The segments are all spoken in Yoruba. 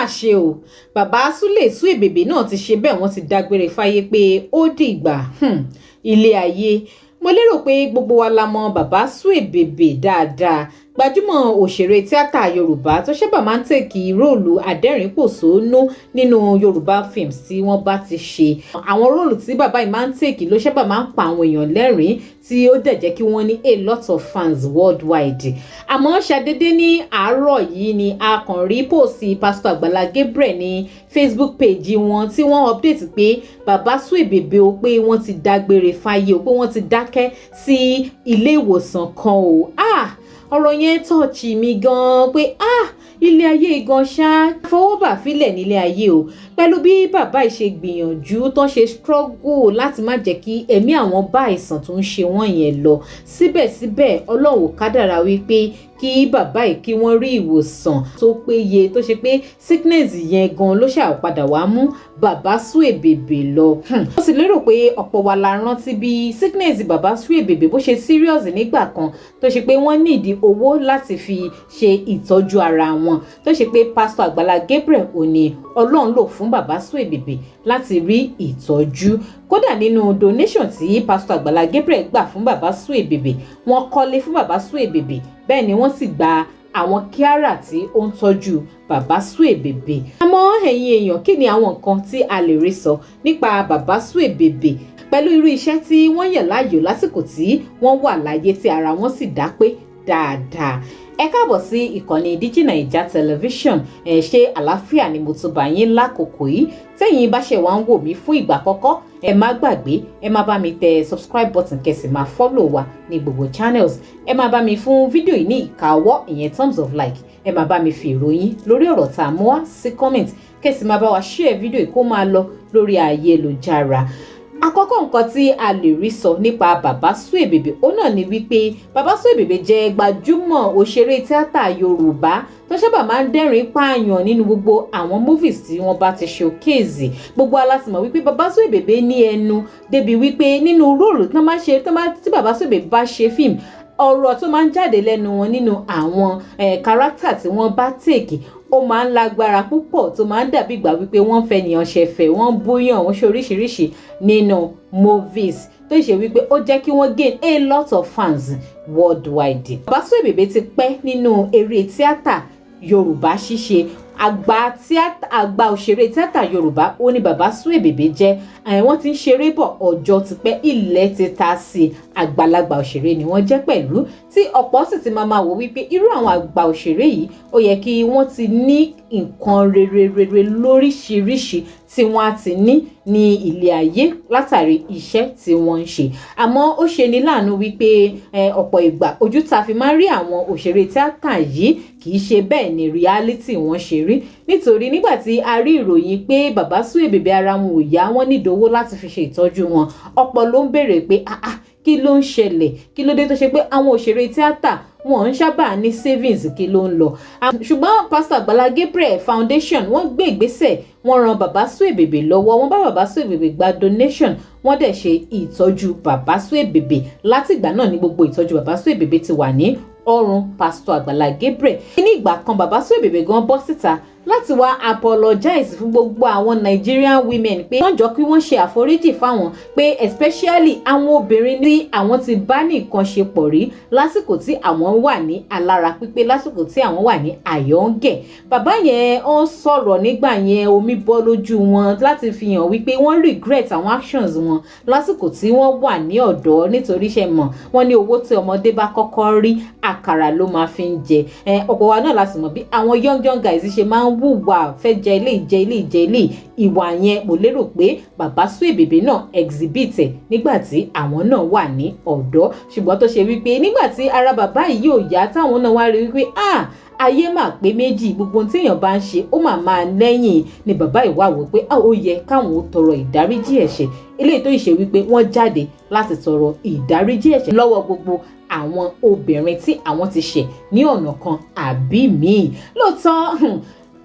mà ṣe o bàbá Suebebe náà ti ṣe bẹ́ẹ̀ wọ́n ti dágbére fáyé pé ó dìgbà ilé ayé. Mo lérò pé gbogbo wa la mọ̀ bàbá Suebebe dáadáa, gbajúmọ̀ òṣèré tíátà Yorùbá tó sábà máa ń tèkì róòlù adẹ́rìn-pòṣónú nínú Yorùbá films tí wọ́n bá ti ṣe. Àwọn róòlù tí bàbá yìí máa ń tèkì ló sábà máa ń pa àwọn èèyàn lẹ́rìn-ín tí ó dẹ̀ jẹ́ kí wọ́n ní a lot of fans worldwide. Àmọ́ ṣàdédé ní àárọ̀ yìí ni a kàn rí póòsì pásítọ̀ Agbala Gabriel ní Facebook page wọn tí wọ́n update pé bàbá Suebebe o pé wọ́n ti dágbére fáyé o pé wọ́n ti dákẹ́ sí ilé ìwòsàn kan o. Ọ̀rọ̀ yẹn tọ́ọ̀chì mi gan-an pé ilé ayé gan ṣá fọwọ́bà fílẹ̀ nílé ayé o pẹ̀lú bí bàbá yìí ṣe gbìyànjú tó ṣe struggle láti má jẹ́ kí ẹ̀mí àwọn bá àìsàn tó ń ṣe wọ́n yẹn lọ. Síbẹ̀síbẹ̀ Ọlọ́run kádàrá wípé kí bàbá yìí kí wọ́n rí ìwòsàn tó péye tó ṣe pé sickness yẹn gan ló ṣàpadà wá mú bàbá Suebebe lọ. Mo sì lérò pé ọ̀pọ̀ wa la rántí bí sickness bàbá Suebebe bó ṣe serious nígbà kan tó ṣe pé wọ́n nídìí owó láti fi ṣe ìtọ́jú ara wọn tó ṣe pé pásítọ̀ Agbala Gabriel ò ní Ọlọ́run lò fún bàbá Suebebe láti rí ìtọ́jú. Kódà nínú donation tí pásítọ̀ Agbala Gabriel gbà fún bàbá Suebebe, wọ́n kọ́lé fún bàbá Suebebe, bẹ́ẹ̀ ni wọ́n sì gba àwọn kíárà tí ó ń tọ́jú bàbá Suebebe. Àmọ́ ẹ̀yin èèyàn, kí ni àwọn nǹkan tí a lè rí sọ nípa bàbá Suebebe pẹ̀lú irú iṣẹ́ tí wọ́n yàn láàyò lásìkò tí wọ́n wà láyé tí ara wọn sì dá pé dáadáa? Ẹ káàbọ̀ sí ìkànnì DigiNaija Television. Ṣé àlàáfíà ni mo tún bá yín lákòókò yìí? Tẹ́yin bá ṣe wá ń wò mí fún ìgbà àkọ́kọ́, ẹ má gbàgbé, ẹ má bá mi tẹ subscribe button kẹ́sì máa follow wa ní gbogbo channels. Ẹ má bá mi fún fídíò yìí ní ìka ọwọ́, ìyẹn thumbs of like. Ẹ má bá mi fi ìròyìn lórí ọ̀rọ̀ tá a mú wá sí comment, kẹ́sì má bá wa share fídíò yìí kó máa lọ lórí ayélujára. Àkọ́kọ́ nǹkan tí a lè rí sọ nípa bàbá Suebebe ó náà ni wípé bàbá Suebebe jẹ́ gbajúmọ̀ òṣèré tíátà Yorùbá tó sábà máa ń dẹ́rìn pààyàn nínú gbogbo àwọn movies tí wọ́n bá ti showcase. Gbogbo alásìmọ̀ wípé bàbá Suebebe ní ẹnu débi wípé nínú róòlù tí bàbá Suebebe bá ṣe fíìmù, ọ̀rọ̀ tó máa ń jáde lẹ́nu wọn nínú àwọn kárátà tí wọ́n bá tèkì ó máa ń lágbára púpọ̀ tó máa ń dàbí ìgbà wípé wọ́n fẹ́ nìyàn ṣẹ̀fẹ̀, wọ́n búyàn, wọ́n ṣe oríṣiríṣi nínú movies tó ṣe wípé ó jẹ́ kí wọ́n gain a lot of fans worldwide. Bàbá Suebebe ti pẹ́ nínú eré tíátà Yorùbá ṣíṣe. Àgbà òṣèré tíátà Yorùbá ó ní bàbá Suebebe jẹ́. Wọ́n ti ń ṣeré bọ̀ ọjọ́ ti pẹ́, ilẹ̀ ti ta sí i. Àgbàlagbà òṣèré ni wọ́n jẹ́ pẹ̀lú tí ọ̀pọ̀ sì ti máa wò wípé irú àwọn àgbà òṣèré yìí ó yẹ kí wọ́n ti ní nǹkan rere lóríṣiríṣi tí wọ́n á ti ní ilé ayé látàrí iṣẹ́ tí wọ́n ń ṣe. Àmọ́ ó ṣe ní láàánú wípé ọ̀pọ̀ ìgbà ojú tá fi máa ń rí àwọn òṣèré tíátà yìí kì í ṣe bẹ́ẹ̀ ni reality wọn ṣe rí. Nítorí nígbà tí a rí ìròyìn pé bàbá Suebebe ara wọn ò yá, wọ́n nílò owó láti fi ṣe ìtọ́jú wọn, ọ̀pọ̀ ló ń béèrè pé kí ló ń ṣẹlẹ̀, kí ló dé tó ṣe pé àwọn òṣèré tíátà wọn ń sábà ní savings, kí ló ń lọ. Ṣùgbọ́n pásítọ̀ Agbala Gabriel Foundation wọ́n gbé ìgbésẹ̀, wọ́n ran bàbá Suebebe lọ́wọ́, wọ́n bá bàbá Suebebe gba donation, wọ́n dẹ̀ ṣe ìtọ́jú bàbá Suebebe. Látìgbà náà ni gbogbo ìtọ́jú bàbá Suebebe ti wà ní ọrùn pásítọ̀ Agbala Gabriel. Ní ìgbà kan bàbá Suebebe gan bọ́ síta láti wá apologize fún gbogbo àwọn Nigerian women pé wọ́n jọ kí wọ́n ṣe àforíjì fáwọn pé especially àwọn obìnrin tí àwọn ti bá ní nǹkan ṣe pọ̀ rí lásìkò tí àwọn wà ní alára pípé, lásìkò tí àwọn wà ní àyọ̀ǹgẹ̀. Bàbá yẹn ó sọ̀rọ̀ nígbà yẹn, omi bọ́ lójú wọn láti fi hàn wípé wọ́n regret àwọn actions wọn lásìkò tí wọ́n wà ní ọ̀dọ́, nítorí ṣe mọ̀ wọ́n ní owó tí ọmọdé bá kọ́kọ́ rí àkàrà ló máa fi ń jẹ. Ọ̀pọ̀ wa náà láti mọ̀ bí àwọn young guys ṣe máa ń wùwà fẹ́ jẹ ilé ìwà yẹn. Mo lérò pé bàbá Suebebe náà exhibit ẹ̀ nígbà tí àwọn náà wà ní ọ̀dọ́. Ṣùgbọ́n tó ṣe wípé nígbà tí ara bàbá yìí ò yá táwọn náà wá rí wípé ayé mà pé méjì, gbogbo ohun téèyàn bá ń ṣe ó máa lẹ́yìn, ni bàbá yìí wá wò pé ó yẹ káwọn ó tọrọ ìdáríjì ẹ̀ṣẹ̀. Eléyìí tó ṣe wípé wọ́n jáde láti tọrọ ìdáríjì ẹ̀ṣẹ̀ lọ́wọ́ gbogbo àwọn obìnrin tí àwọn ti ṣẹ̀ ní ọ̀nà kan àbí míì. Lóòótọ́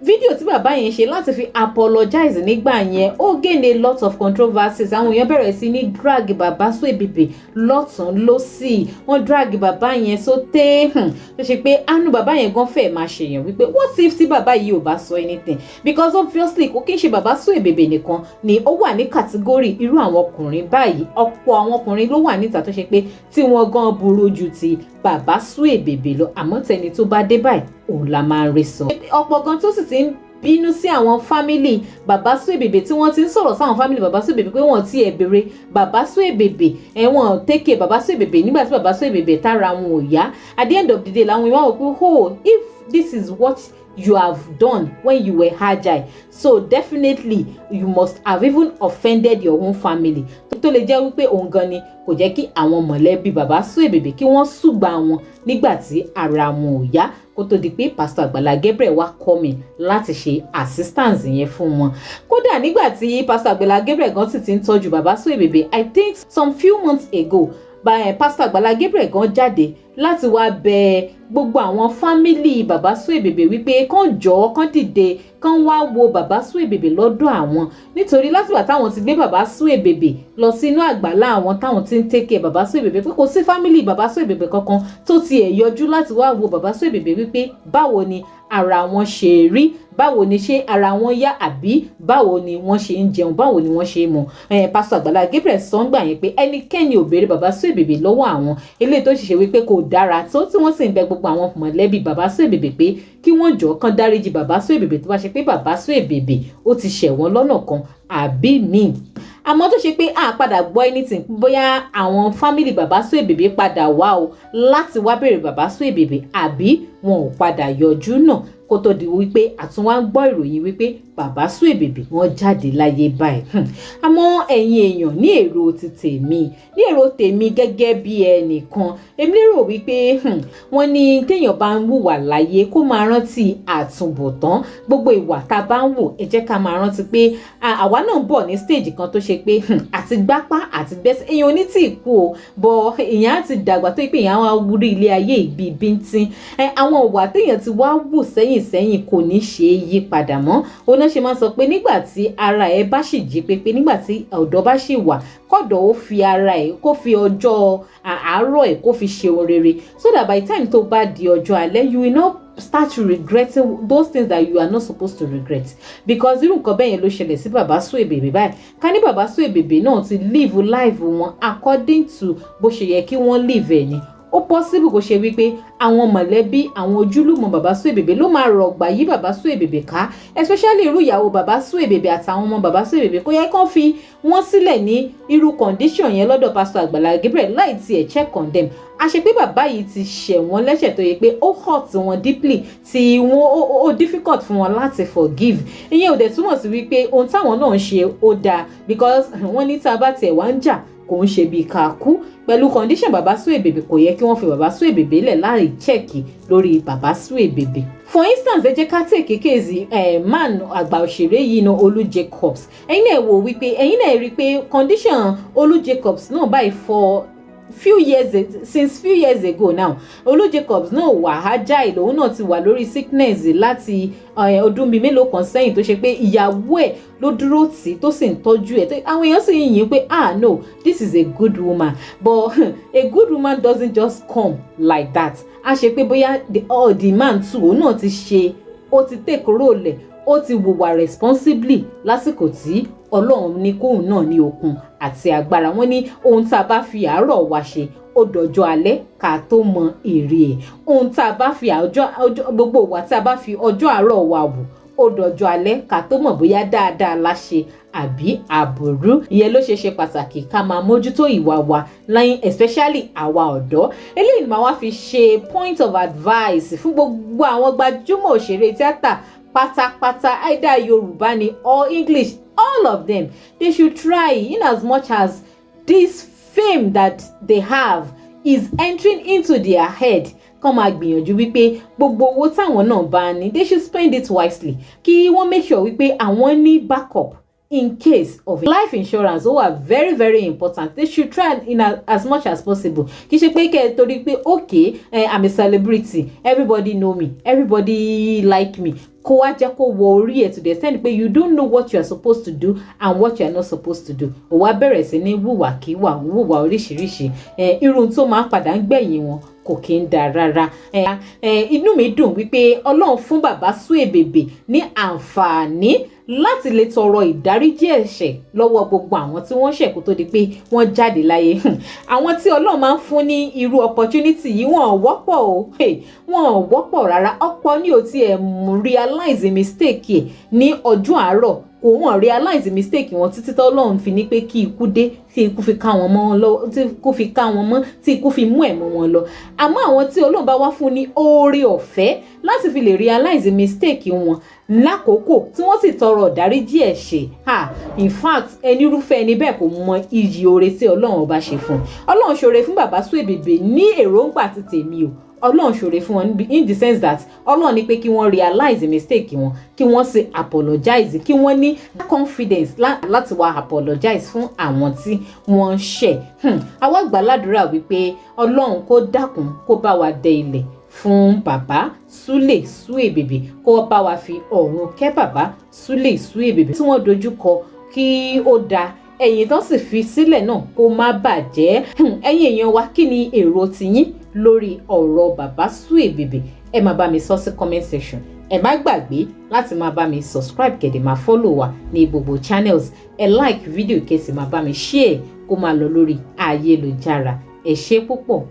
fídíò tí bàbá yẹn ṣe láti fi apologize nígbà yẹn ó gain a lot of controversies. Àwọn èèyàn bẹ̀rẹ̀ sí ní drag bàbá Suebebe lọ́tún lọ́sì, wọ́n drag bàbá yẹn sóté tó ṣe pé àánú bàbá yẹn gan fẹ́ máa ṣèyàn wípé what if tí bàbá yìí ò bá sọ anything, because obviously kò kí n ṣe bàbá Suebebe nìkan ni ó wà ní kàtígórì irú àwọn ọkùnrin báyìí. Ọ̀pọ̀ àwọn ọkùnrin ló wà níta tó ṣe pé tí wọ́n gan burú ju ti bàbá Suebebe lọ, àmọ́ tẹni tó bá dé báyìí òun la máa ń rí sọ. Ọ̀pọ̀ gan tó sì ti ń bínú sí àwọn fámìlì bàbá Suebebe tí wọ́n ti ń sọ̀rọ̀ sáwọn fámìlì bàbá Suebebe pé wọ́n ti ẹ̀ béèrè bàbá Suebebe ẹ̀wọ̀n tẹ́kẹ̀ bàbá Suebebe nígbà tí bàbá Suebebe tára wọn ò yá. At the end of the day làwọn ìwọ̀n wò pé oh, if this is what you have done when you were agile, so definitely you must have even offended your own family. Tó lè jẹ́ wípé òun gan ni kò jẹ́ kí àwọn mọ̀lẹ́bí bàbá Suebebe kí wọ́n ṣùgbà wọn nígbà tí ara wọn ò yá, kó tó di pé Pastor Agbala Gabriel wá come in láti ṣe assistance yẹn fún wọn. Kódà nígbà tí Pastor Agbala Gabriel gan sì ti ń tọ́jú bàbá Suebebe, I think some few months ago, Pastor Agbala Gabriel gan jáde láti wá bẹ̀ gbogbo àwọn fámìlì bàbá Suebebe wípé kán jọ̀ọ́ kán dìde kán wá wo bàbá Suebebe lọ́dọ̀ àwọn, nítorí látìgbà táwọn ti gbé bàbá Suebebe lọ sínú àgbàlá àwọn táwọn ti ń take care bàbá Suebebe pé kò sí fámìlì bàbá Suebebe kankan tó tiẹ̀ yọjú láti wá wo bàbá Suebebe wípé báwo ni ara wọn ṣe rí, báwo ni ṣé ara wọn yá àbí báwo ni wọ́n ṣe ń jẹun, báwo ni wọ́n ṣe ń mu. Pastor Agbala Gabriel sọ ń gbà yẹn pé ẹnikẹ́ni ò béèrè bàbá Suebebe lọ́wọ́ àwọn, eléyìí tó ṣiṣẹ́ wípé kò dára tó, tí wọ́n sì ń bẹ gbogbo àwọn mọ̀lẹ́bí bàbá Suebebe pé kí wọ́n jọ̀ọ́ kán dáríjì bàbá Suebebe tó bá ṣe pé bàbá Suebebe ó ti ṣẹ̀ wọ́n lọ́nà kan àbí míì. Àmọ́ tó ṣe pé a padà gbọ́ anything bóyá àwọn fámìlì bàbá Suebebe padà wá o láti wá béèrè bàbá Suebebe àbí wọn ò padà yọjú náà, kó tó di wípé àtúnwá ń gbọ́ ìròyìn wípé bàbá Suebebe wọ́n jáde láyé báyìí. Àmọ́ ẹ̀yin èèyàn, ní èrò ti tèmi, ní èrò tèmi gẹ́gẹ́ bí ẹnìkan, èmi lérò wípé wọ́n ní téèyàn bá ń hùwà láyé kó máa rántí àtúbọ̀tán. Gbogbo ìwà tá a bá ń wò ẹ jẹ́ ká máa rántí pé àwa náà ń bọ̀ ní stage kan tó ṣe pé àti gbápá àti gbẹ́sẹ̀ èèyàn ò ní tí ì kú o, bọ̀ èèyàn á ti dàgbà tó pé èèyàn á wúrí ilé ayé ìbí bíntín. Àwọn ìwà téèyàn ti wá wù sẹ́yìn kò ní ṣe é yí padà mọ́. Oná ṣe máa ń sọ pé nígbà tí ara ẹ bá sì jí pépé, nígbà tí ọ̀dọ́ bá sì wà, kọ́dọ̀ ó fi ara ẹ̀ kó fi ọjọ́ àárọ̀ ẹ̀ kó fi ṣe ohun rere, so that by the time tó bá di ọjọ́ alẹ́ you will not start to regretting those things that you are not supposed to regret. Because irú nǹkan bẹ́ẹ̀ yẹn ló ṣẹlẹ̀ sí bàbá Suebebe báyìí. Ká ní bàbá Suebebe náà ti live life wọn according to bó ṣe yẹ kí wọ́n live ẹ̀ ni, ó possible kó ṣe wípé àwọn mọ̀lẹ́bí àwọn ojúlùmọ̀ bàbá Suebebe ló máa rọ̀gbà yí bàbá Suebebe ká, especially irú ìyàwó bàbá Suebebe àtàwọn ọmọ bàbá Suebebe. Kó yẹ kán fi wọ́n sílẹ̀ ní irú condition yẹn lọ́dọ̀ Pastor Agbala Gabriel láì tiẹ̀ check on them. A ṣe pé bàbá yìí ti ṣẹ̀ wọ́n lẹ́ṣẹ̀ tó yẹ pé ó hurt wọn deeply, tí wọ́n ó difficult fún wọn láti forgive. Ìyẹn ò dẹ̀ túmọ̀ sí wípé ohun táwọn náà ń ṣe ó dáa, because wọ́n ní tá a bá tiẹ̀ wá ń jà kò ń ṣe bí ká kú. Pẹ̀lú condition bàbá Suebebe kò yẹ kí wọ́n fi bàbá Suebebe lẹ̀ láì chẹ́ẹ̀kì lórí bàbá Suebebe. For instance, ẹ jẹ́ ká take case man àgbà òṣèré yìí náà, Olu Jacobs. Ẹ̀yin náà wò wípé ẹ̀yin náà rí pé condition Olu Jacobs náà báyìí for since few years ago now. Olu Jacobs náà wà agile, òun náà ti wà lórí sickness láti ọdún bíi mélòó kan sẹ́yìn, tó ṣe pé ìyàwó ẹ̀ ló dúró tì tó sì ń tọ́jú ẹ̀. Àwọn èèyàn sì ń yìn pé no, this is a good woman, but a good woman doesn't just come like that. A ṣe pé bóyá the man too, òun náà ti ṣe, ó ti take role, ó ti wùwà responsibly lásìkò tí Ọlọ́run ní kóun náà ní okun àti agbára. Wọ́n ní ohun tá a bá fi àárọ̀ wa ṣe ó dọjọ́ alẹ́ ká tó mọ èrè ẹ̀. Ohun tá a bá fi gbogbo wa tá a bá fi ọjọ́ àárọ̀ wa wò ó dọjọ́ alẹ́ ká tó mọ̀ bóyá dáadáa la ṣe àbí àbùrú. Ìyẹn ló ṣe pàtàkì ká máa mójútó ìwà wa láyìn, especially àwa ọ̀dọ́. Eléyìí ni màá wá fi ṣe point of advice fún gbogbo àwọn gbajúmọ̀ òṣèré tíátà pátápátá, either Yoruba ni or English, all of them. They should try, in as much as this fame that they have is entering into their head, kán máa gbìyànjú wípé gbogbo owó táwọn náà bá ní, they should spend it wisely. Kí wọ́n make sure wípé àwọn ní backup in case of life insurance ó wà very very important. They should try in as much as possible. Kì í ṣe pé kẹ́ ẹ torí pé okay I'm a celebrity, everybody know me, everybody like me, kó wá jẹ́ kó wọ orí ẹ̀ to the extent pé you don't know what you are supposed to do and what you are not supposed to do. Ó wá bẹ̀rẹ̀ sí ní wùwà oríṣiríṣi irun tó máa ń padà ń gbẹ̀yìn wọn kò kí ń da rárá. Inú mi dùn wípé Ọlọ́run fún bàbá Suebebe ní àǹfààní láti lè tọrọ ìdáríjì ẹ̀ṣẹ̀ lọ́wọ́ gbogbo àwọn tí wọ́n ṣẹ̀ kó tó di pé wọ́n jáde láyé. Àwọn tí Ọlọ́run máa ń fún ní irú opportunity yìí wọ́n ò wọ́pọ̀ o, wọ́n ò wọ́pọ̀ rárá. Ọ̀pọ̀ ní o ti realize mistake ẹ̀ ní ọjọ́ àárọ̀, kò wọ́n realize mistake wọn títí tọ́lọ́run fi ní pé kí ikú dé, tí ikú fi ká wọn mọ́ lọ, tí ikú fi ká wọn mọ́, tí ikú fi mú ẹ̀mí wọn lọ. Àmọ́ àwọn tí Ọlọ́run bá wá fún ní oore ọ̀fẹ́ láti fi lè realize mistake wọn lákòókò tí wọ́n sì tọrọ ìdáríjì ẹ̀ṣẹ̀, in fact ẹnirúfẹ́ ẹni bẹ́ẹ̀ kò mọ iyì oore tí Ọlọ́run ọba ṣe fún. Ọlọ́run ṣoore fún bàbá Suebebe ní èròǹgbà ti tèmi o. Ọlọ́run ṣoore fún wọn in the sense that Ọlọ́run ní pé kí wọ́n realize mistake wọn, kí wọ́n sì apologize, kí wọ́n ní confidence láti wá apologize fún àwọn tí wọ́n ṣẹ̀. Àwa gbàládùra wípé Ọlọ́run kó dákun kó bá wa dẹ ilẹ̀ fún bàbá Suebebe, kó bá wa fi ọ̀run kẹ́ bàbá Suebebe tí wọ́n dojú kọ kí ó da, ẹ̀yìn tán sì fi sílẹ̀ náà kó má bàjẹ́. Ẹ̀yin èèyàn wa, kí ni èrò tiyín lórí ọ̀rọ̀ bàbá Suebebe? Ẹ máa bá mi sọ sí comment section. Ẹ má gbàgbé láti máa bá mi subscribe kẹ̀dẹ̀ máa follow wa ní gbogbo channels. Ẹ like video kẹ́sì máa bá mi share kó máa lọ lórí ayélujára. Ẹ ṣé púpọ̀.